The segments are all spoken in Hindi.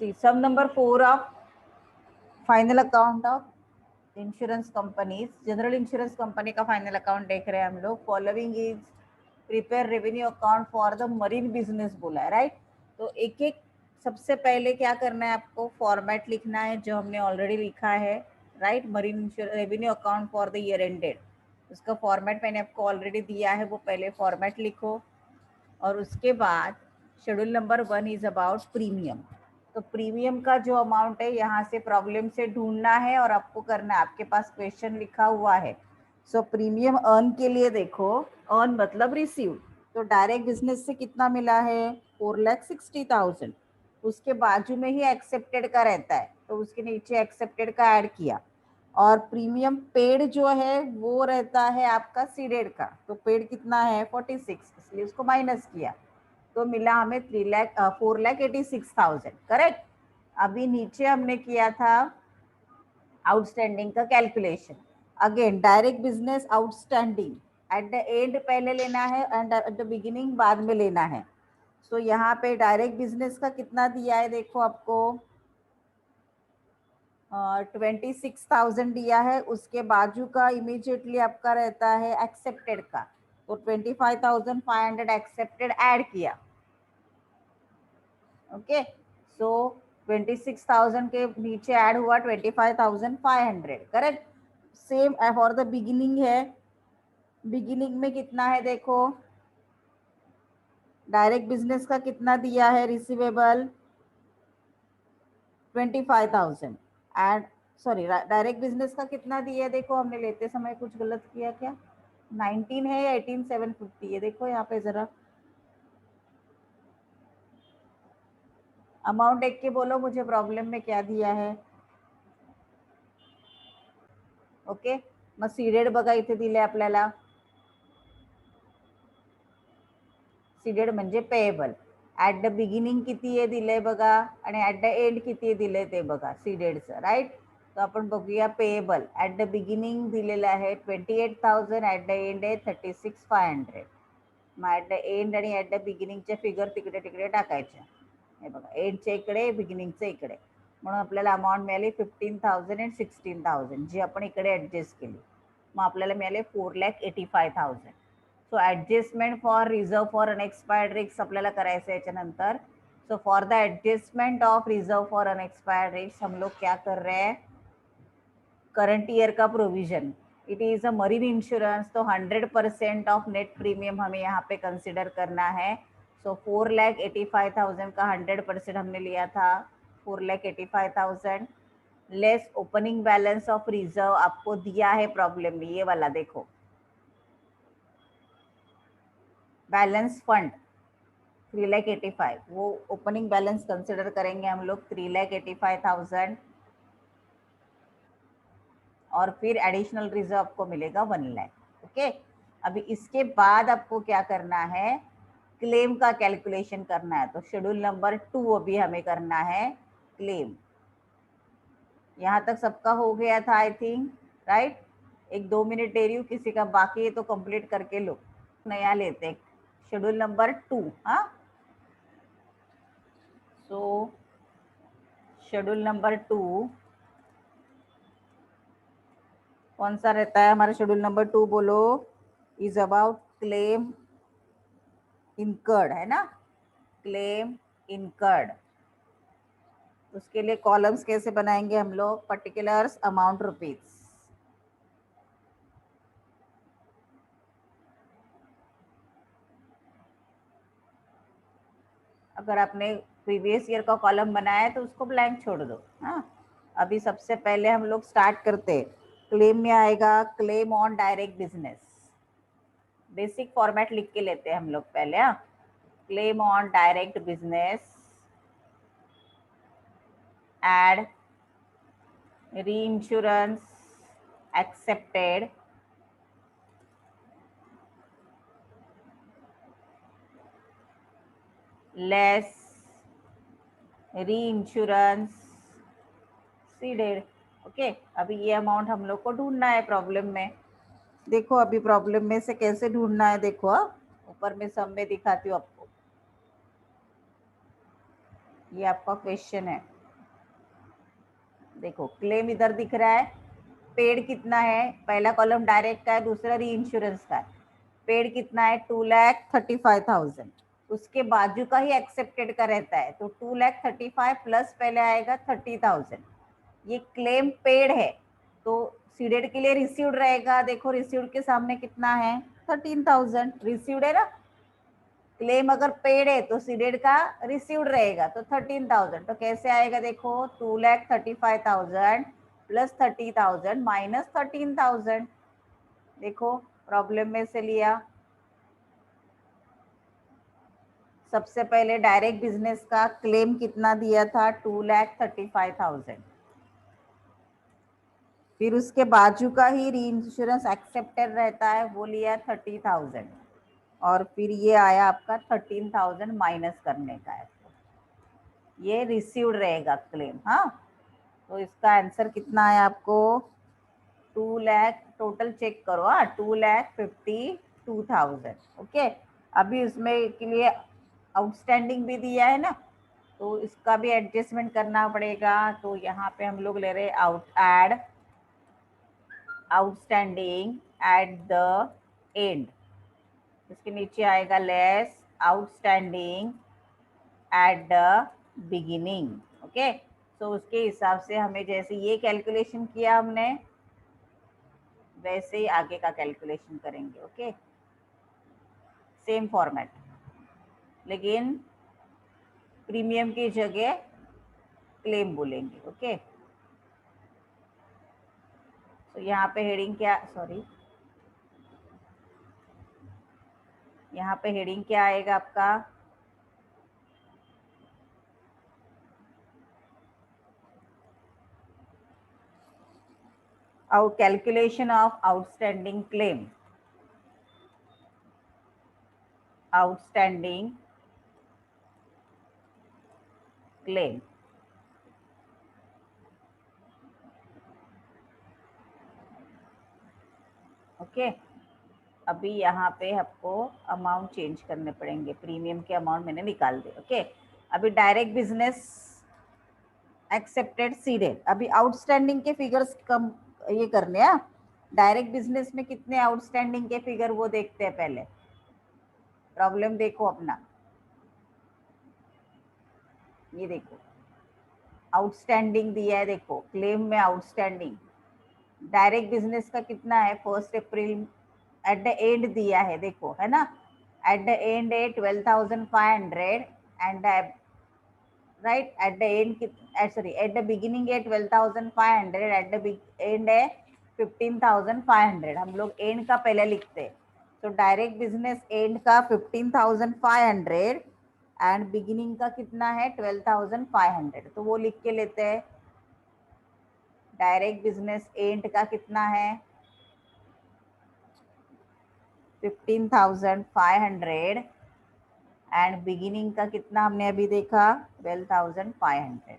C sum number 4 of final account of insurance companies, general insurance company का फाइनल अकाउंट देख रहे हैं हम लोग। Following is prepare revenue account for the marine business बोला है, राइट। तो एक एक सबसे पहले क्या करना है आपको, फॉर्मेट लिखना है जो हमने ऑलरेडी लिखा है, right. Marine revenue account for the year ended, उसका फॉर्मेट मैंने आपको ऑलरेडी दिया है, वो पहले फॉर्मेट लिखो। और उसके बाद schedule number 1 is about premium. तो प्रीमियम का जो अमाउंट है यहाँ से प्रॉब्लम से ढूंढना है और आपको करना है, आपके पास क्वेश्चन लिखा हुआ है। सो प्रीमियम अर्न के लिए देखो, अर्न मतलब रिसीव, तो डायरेक्ट बिजनेस से कितना मिला है 4,60,000। उसके बाजू में ही एक्सेप्टेड का रहता है, तो उसके नीचे एक्सेप्टेड का ऐड किया। और प्रीमियम पेड जो है वो रहता है आपका सीडेड का, तो पेड कितना है 46, इसलिए उसको माइनस किया, तो मिला हमें 4,86,000, करेक्ट। अभी नीचे हमने किया था आउटस्टैंडिंग का calculation. Again direct business outstanding at the and पहले लेना है एंड एट द बिगिनिंग बाद में लेना है। सो यहाँ पे डायरेक्ट बिजनेस का कितना दिया है देखो आपको, 26,000 दिया है। उसके बाजू का इमीडिएटली आपका रहता है एक्सेप्टेड का, तो 25,500 एक्सेप्टेड ऐड किया। ओके, सो 26,000 के नीचे ऐड हुआ 25,500, correct. Same for the beginning है, बिगिनिंग में कितना है देखो, डायरेक्ट बिजनेस का कितना दिया है receivable 25,000 and sorry direct business का कितना दिया है देखो, हमने लेते समय कुछ गलत किया क्या, 19 है या 18,750 है, देखो यहाँ पे जरा अमाउंट देख के बोलो मुझे प्रॉब्लम में क्या दिया है। ओके, मग सीडेड बघा इथे दिले आपल्याला, सीडेड म्हणजे पेएबल। ऍट द बिगिनिंग किती आहे दिलंय बघा, आणि ऍट द एंड किती दिलंय ते बघा सीडेडचं, राईट। तो आपण बघूया पेएबल ऍट द बिगिनिंग दिलेलं आहे 28,000, ऍट द एंड आहे 36,500। मग ऍट द एंड आणि ऍट द बिगिनिंगच्या फिगर तिकडे तिकडे टाकायच्या, हे बघा एंडच्या इकडे बिगिनिंगच्या इकडे, म्हणून आपल्याला अमाऊंट मिळाली 15,000 अँड 16,000, जी आपण इकडे ऍडजस्ट केली, मग आपल्याला मिळाले 4,85,000। So adjustment for reserve for unexpired risk आपल्याला करायचं है याच्यानंतर। So for the adjustment of reserve for unexpired risk हम लोग क्या कर रहे हैं, करंट ईयर का provision, it is a marine insurance, तो 100% ऑफ नेट प्रीमियम हमें यहाँ पे कंसिडर करना है। सो 4,85,000 का 100% हमने लिया था 4,85,000 less opening balance of reserve आपको दिया है प्रॉब्लम में, ये वाला देखो बैलेंस फंड 3,85,000, वो ओपनिंग बैलेंस कंसिडर करेंगे हम लोग 3,85,000, और फिर एडिशनल रिजर्व आपको मिलेगा 1 लाख। ओके, अभी इसके बाद आपको क्या करना है, क्लेम का कैलकुलेशन करना है। तो शेड्यूल नंबर 2 अभी हमें करना है क्लेम। यहाँ तक सबका हो गया था आई थिंक, राइट। 1-2 मिनट दे रही हूँ, किसी का बाकी है तो कंप्लीट करके लो। नया लेते हैं शेड्यूल नंबर 2। हाँ, सो शेड्यूल नंबर 2 कौन सा रहता है हमारा, शेड्यूल नंबर 2 बोलो, इज अबाउट क्लेम इनकर्ड, है ना, क्लेम इनकर्ड। उसके लिए कॉलम्स कैसे बनाएंगे हम लोग, पर्टिकुलर्स अमाउंट रुपीज, अगर आपने प्रीवियस ईयर का कॉलम बनाया है तो उसको ब्लैंक छोड़ दो। हाँ, अभी सबसे पहले हम लोग स्टार्ट करते, क्लेम में आएगा claim on direct business, basic format लिख के लेते हैं हम लोग पहले। हाँ, claim on direct business, add reinsurance accepted, less reinsurance ceded। Okay, अभी ये अमाउंट हम लोग को ढूंढना है प्रॉब्लम में। देखो अभी प्रॉब्लम में से कैसे ढूंढना है देखो, ऊपर में सब में दिखाती हूँ आपको। ये आपका क्वेश्चन है। देखो क्लेम इधर दिख रहा है, पेड कितना है, पहला कॉलम डायरेक्ट का है, दूसरा री इंश्योरेंस का है। पेड कितना है 2,35,000, उसके बाजू का ही एक्सेप्टेड का रहता है, तो 2,35,000 प्लस पहले आएगा 30,000। ये क्लेम पेड है तो सीडेड के लिए रिसीव्ड रहेगा। देखो रिसीव्ड के सामने कितना है 13,000, रिसीव्ड है ना। क्लेम अगर पेड है तो सीडेड का रिसीव्ड रहेगा तो 13,000। तो कैसे आएगा देखो 2,35,000 प्लस 30,000 माइनस 13,000। देखो प्रॉब्लम में से लिया। सबसे पहले डायरेक्ट बिजनेस का क्लेम कितना दिया था 2,35,000, फिर उसके बाजू का ही री इंश्योरेंस एक्सेप्टेड रहता है वो लिया 30,000, और फिर ये आया आपका 13,000 माइनस करने का है, ये रिसीव्ड रहेगा क्लेम। हाँ तो इसका आंसर कितना है आपको 2 लाख, टोटल चेक करो। 2,52,000। ओके, अभी उसमें के लिए आउटस्टैंडिंग भी दिया है ना, तो इसका भी एडजस्टमेंट करना पड़ेगा। तो यहाँ पे हम लोग ले रहे add outstanding at the end, इसके नीचे आएगा less outstanding at the beginning. Okay, तो उसके हिसाब से हमें जैसे ये कैलकुलेशन किया हमने वैसे ही आगे का कैलकुलेशन करेंगे। ओके, सेम फॉर्मेट, लेकिन प्रीमियम की जगह क्लेम बोलेंगे। ओके, तो यहाँ पे हेडिंग क्या, सॉरी यहाँ पे हेडिंग क्या आएगा आपका out calculation of outstanding claim, outstanding claim. Okay, अभी यहाँ पे आपको अमाउंट चेंज करने पड़ेंगे, प्रीमियम के अमाउंट मैंने निकाल दिए। ओके, अभी डायरेक्ट बिजनेस एक्सेप्टेड सीडेड, अभी आउटस्टैंडिंग के फिगर्स कम ये करने हैं। डायरेक्ट बिजनेस में कितने आउटस्टैंडिंग के फिगर वो देखते हैं पहले। प्रॉब्लम देखो अपना, ये देखो आउटस्टैंडिंग दिया है, देखो क्लेम में आउटस्टैंडिंग डायरेक्ट बिजनेस का कितना है 1 अप्रैल एट द एंड दिया है, देखो है ना, एट द एंड है 12,500 and right, eight the and sorry eight the beginning है 12,500, एट द एंड है 15,500। हम लोग एंड का पहले लिखते हैं, तो डायरेक्ट बिजनेस एंड का 15,500 एंड बिगिनिंग का कितना है 12,500, तो वो लिख के लेते हैं। डायरेक्ट बिजनेस एंड का कितना है 15,500 एंड बिगिनिंग का कितना हमने अभी देखा 12,500।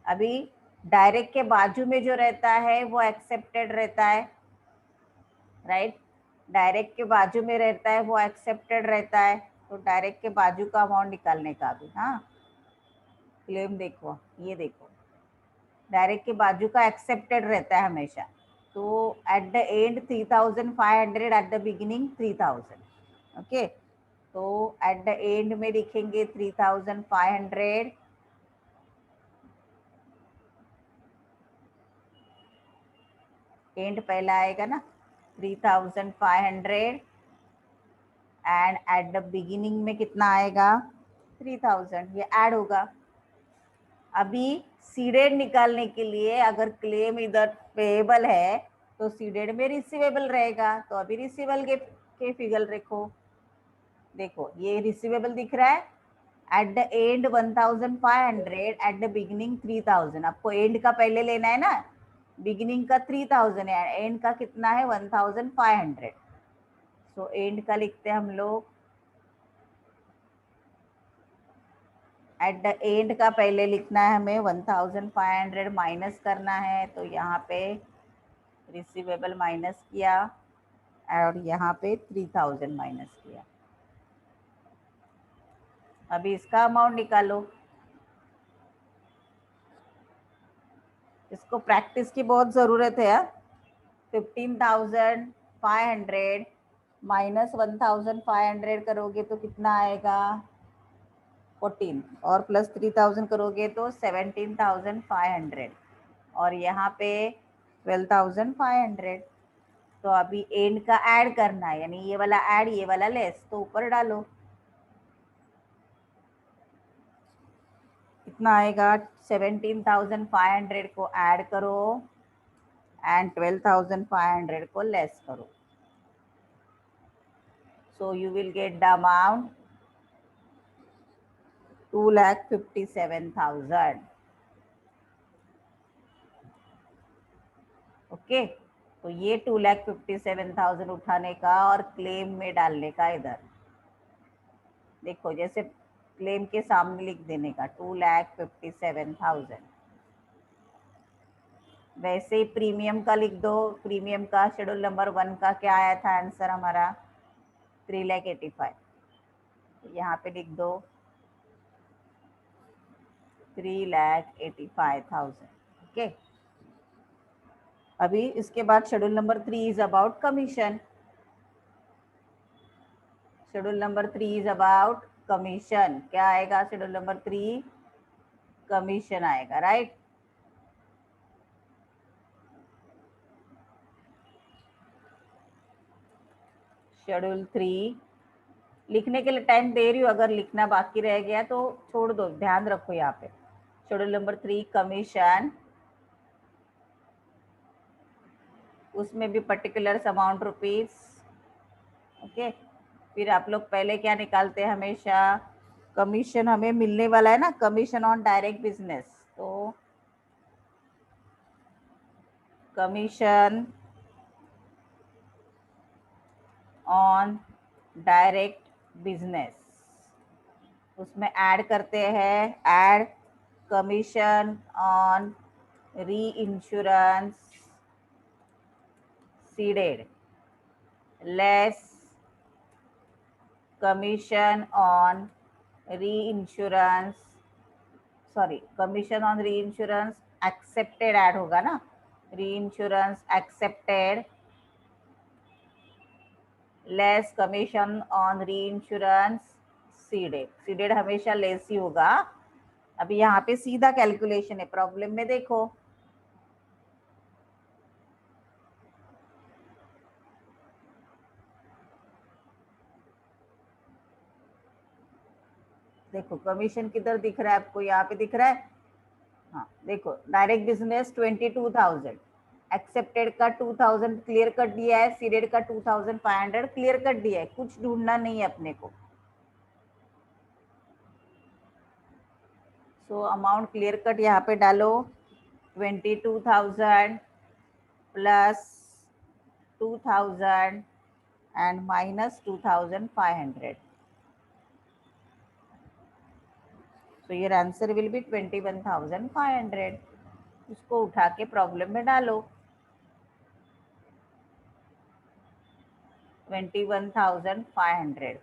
अभी डायरेक्ट के बाजू में जो रहता है वो एक्सेप्टेड रहता है, राइट, डायरेक्ट के बाजू में रहता है वो एक्सेप्टेड रहता है, तो डायरेक्ट के बाजू का अमाउंट निकालने का भी। हाँ क्लेम देखो, ये देखो डायरेक्ट के बाजू का एक्सेप्टेड रहता है हमेशा, तो eight the and 3,500, eight the beginning 3,000। Okay, तो एट द एंड में लिखेंगे 3,500, एंड पहला आएगा ना 3,500 एंड एट द बिगिनिंग में कितना आएगा 3,000, ये ऐड होगा। अभी सीडेड निकालने के लिए अगर क्लेम इधर पेएबल है तो सीडेड में रिसीवेबल रहेगा, तो अभी रिसीवेबल के फिगर देखो, देखो ये रिसीवेबल दिख रहा है eight the and 1,500, eight the beginning 3,000। आपको एंड का पहले लेना है ना, बिगिनिंग का 3,000 है, एंड का कितना है 1,500, सो एंड का लिखते हैं हम लोग। एट द एंड का पहले लिखना है हमें 1,500 माइनस करना है, तो यहाँ पे रिसीवेबल माइनस किया और यहाँ पे 3,000 माइनस किया। अभी इसका अमाउंट निकालो, इसको प्रैक्टिस की बहुत ज़रूरत है। 15,500 माइनस 1,500 करोगे तो कितना आएगा 14, और प्लस 3,000 करोगे तो 17,500, और यहाँ पे 12,500। तो अभी एंड का ऐड करना है, यानी ये वाला ऐड ये वाला लेस, तो ऊपर डालो। कितना आएगा 17,500 को ऐड करो एंड 12,500 को लेस करो, so you will get the amount 2,57,000. Okay, तो ये 2,57,000 उठाने का और क्लेम में डालने का। इधर देखो, जैसे क्लेम के सामने लिख देने का 2,57,000। वैसे ही प्रीमियम का लिख दो। प्रीमियम का शेड्यूल नंबर 1 का क्या आया था आंसर हमारा 3,85,000, यहाँ पे लिख दो 3,85,000। ओके, अभी इसके बाद schedule number 3 is about commission. Schedule number 3 is about commission. क्या आएगा शेड्यूल नंबर 3? कमीशन आएगा, राइट। शेड्यूल 3 लिखने के लिए टाइम दे रही हूँ, अगर लिखना बाकी रह गया तो छोड़ दो, ध्यान रखो यहाँ पे। शेड्यूल नंबर 3 कमीशन, उसमें भी पर्टिकुलर अमाउंट रुपीज। ओके, फिर आप लोग पहले क्या निकालते हैं हमेशा, कमीशन हमें मिलने वाला है ना, कमीशन ऑन डायरेक्ट बिजनेस। तो कमीशन ऑन डायरेक्ट बिजनेस, उसमें ऐड करते हैं, ऐड कमीशन ऑन री insurance seeded less commission on री इंश्योरेंस, सॉरी कमीशन ऑन री इंश्योरेंस एक्सेप्टेड ऐड होगा ना, री insurance accepted less commission on री इंश्योरेंस सीडेड। सीडेड हमेशा लेस ही होगा। अभी यहाँ पे सीधा कैलकुलेशन है, प्रॉब्लम में देखो। देखो कमीशन किधर दिख रहा है आपको, यहाँ पे दिख रहा है। हाँ देखो, डायरेक्ट बिजनेस 22,000, एक्सेप्टेड का 2,000 क्लियर कट दिया है, सीडेड का 2,500 क्लियर कट दिया है, कुछ ढूंढना नहीं है अपने को। सो अमाउंट क्लियर कट यहाँ पे डालो 22,000 प्लस 2,000 एंड माइनस 2,500। तो योर आंसर विल बी 21,500। उसको उठा के प्रॉब्लम में डालो 21,500।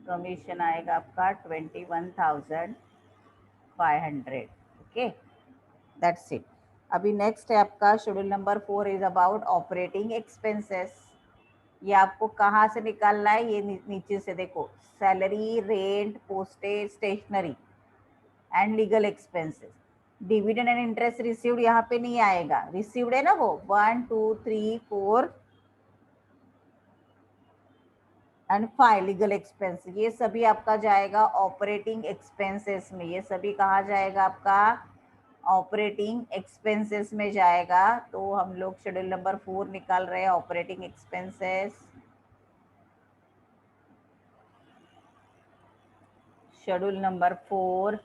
कमीशन आएगा आपका 21,500। Okay, that's it. अभी नेक्स्ट है आपका schedule number 4 is about operating expenses. ये आपको कहाँ से निकालना है, ये नीचे से देखो, salary, rent, postage, stationery and legal expenses. Dividend and interest received यहाँ पे नहीं आएगा, रिसीव्ड है ना वो 1 2 3 4 एंड 5 लीगल एक्सपेंस, ये सभी आपका जाएगा ऑपरेटिंग एक्सपेंसेस में। ये सभी कहाँ जाएगा आपका ऑपरेटिंग एक्सपेंसेस में जाएगा। तो हम लोग शेड्यूल नंबर 4 निकाल रहे हैं operating expenses. Schedule number 4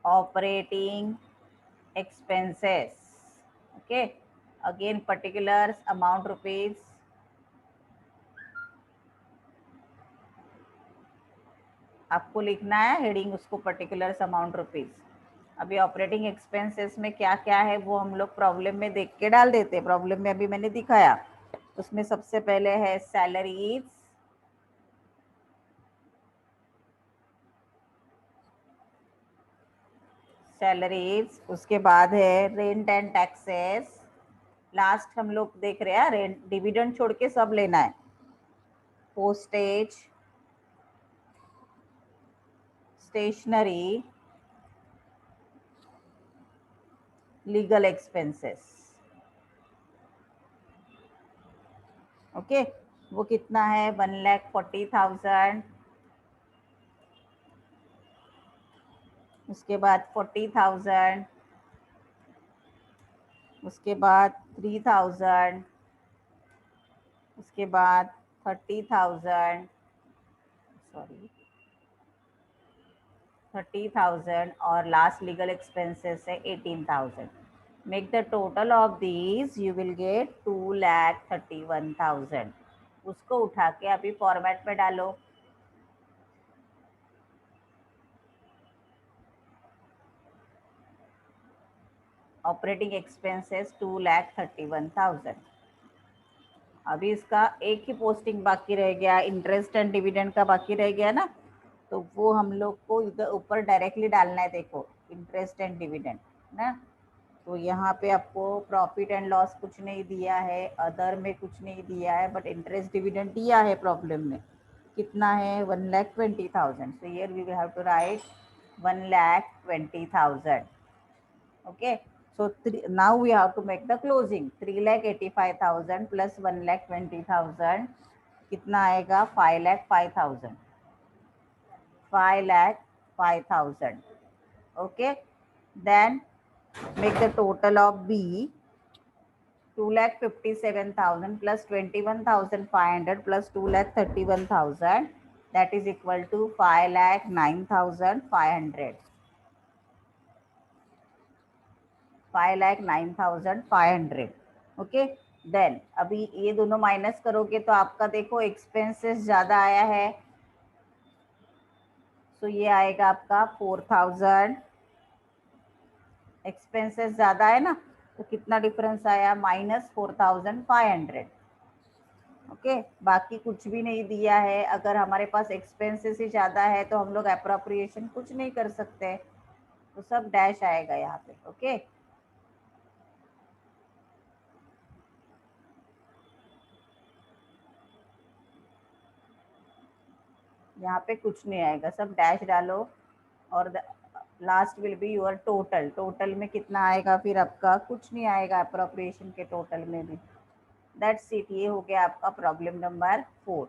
operating expenses. Okay, again particulars amount rupees, आपको लिखना है हेडिंग उसको पर्टिकुलर्स अमाउंट रुपीज। अभी ऑपरेटिंग एक्सपेंसेस में क्या क्या है वो हम लोग प्रॉब्लम में देख के डाल देते हैं। प्रॉब्लम में अभी मैंने दिखाया उसमें सबसे पहले है सैलरीज, सैलरीज, उसके बाद है रेंट एंड टैक्सेस, लास्ट हम लोग देख रहे हैं रेंट, डिविडेंड छोड़ के सब लेना है, postage, stationery, legal expenses. Okay, वो कितना है 1,40,000, उसके बाद 40,000, उसके बाद 3,000, उसके बाद 30,000, सॉरी 30,000, और लास्ट लीगल एक्सपेंसेस है 18,000। Make the total of these, you will get 2,31,000। उसको उठा के अभी फॉर्मेट में डालो। Operating expenses 2,31,000। अभी इसका एक ही पोस्टिंग बाकी रह गया, इंटरेस्ट एंड डिविडेंड का बाकी रह गया ना, तो वो हम लोग को इधर ऊपर डायरेक्टली डालना है। देखो इंटरेस्ट एंड डिविडेंड ना, तो यहाँ पे आपको प्रॉफिट एंड लॉस कुछ नहीं दिया है, अदर में कुछ नहीं दिया है, बट इंटरेस्ट डिविडेंड दिया है प्रॉब्लम में। कितना है 1,20,000। So here we will have to write 1,20,000। Okay, so now we have to make the closing. 3,85,000 plus 1,20,000 कितना आएगा 5,05,000, 5,05,000। okay, then make the total of B 2,57,000 plus 21,500 plus 2,31,000, that is equal to 5,09,500, 5,09,500। Okay, then अभी ये दोनों माइनस करोगे तो आपका देखो एक्सपेंसेस ज़्यादा आया है, सो ये आएगा आपका 4,000। एक्सपेंसेस ज़्यादा है ना, तो कितना डिफरेंस आया -4,500। ओके, बाकी कुछ भी नहीं दिया है। अगर हमारे पास एक्सपेंसेस ही ज़्यादा है तो हम लोग अप्रोप्रिएशन कुछ नहीं कर सकते, तो सब डैश आएगा यहाँ पे। ओके, यहाँ पे कुछ नहीं आएगा, सब डैश डालो, और last will be your total. Total में कितना आएगा फिर आपका, कुछ नहीं आएगा अप्रोप्रिएशन के टोटल में भी। दैट्स इट, ये हो गया आपका प्रॉब्लम नंबर 4।